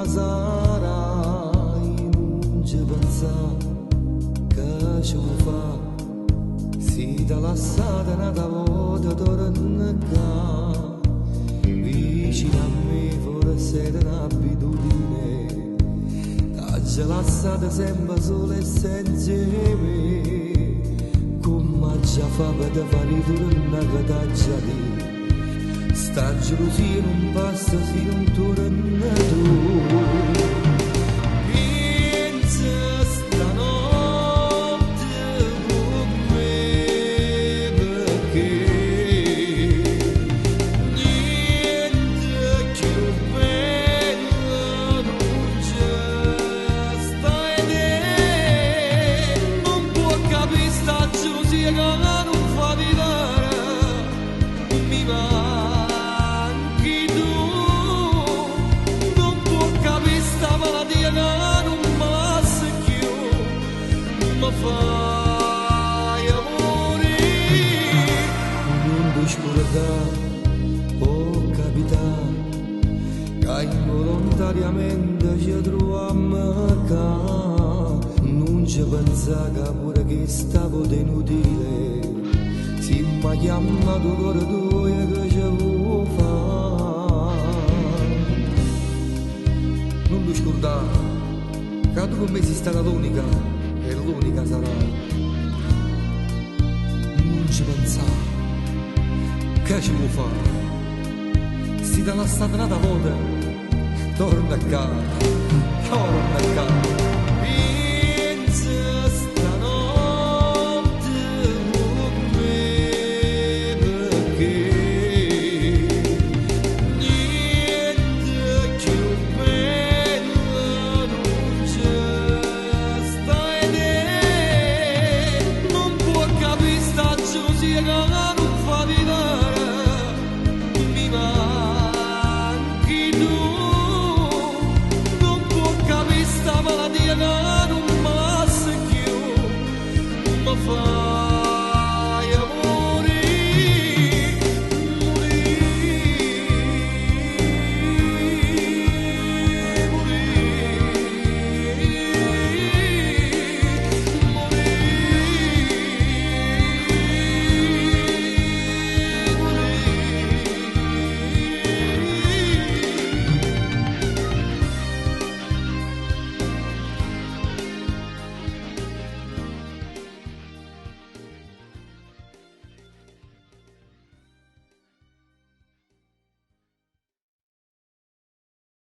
una sarai, non ci pensare che ci vuoi fare. Si ti lasciate una volta torna qua, vicino a me forse è un'abitudine, ci lasciate sempre sole e senza me, come già fa per fare tornare che t'ha già detto. Sta gelosia non passa se non torna tu. Pensa stanotte con me, perché niente più bello non c'è. Stai te, non può capire sta gelosia che non fa vivere, mi va. Fai amore, non puoi scordare, può capitare che involontariamente ci troviamo qua, non ci pensa che pure che stavo inutile, si mi chiama tu cuore tuo e che ci vuoi fare. Non puoi scordare che tu con me sei stata l'unica e l'unica sarà. Non ci pensare, che ci vuoi fare? Si dà la stata volta, torna a casa, torna a casa.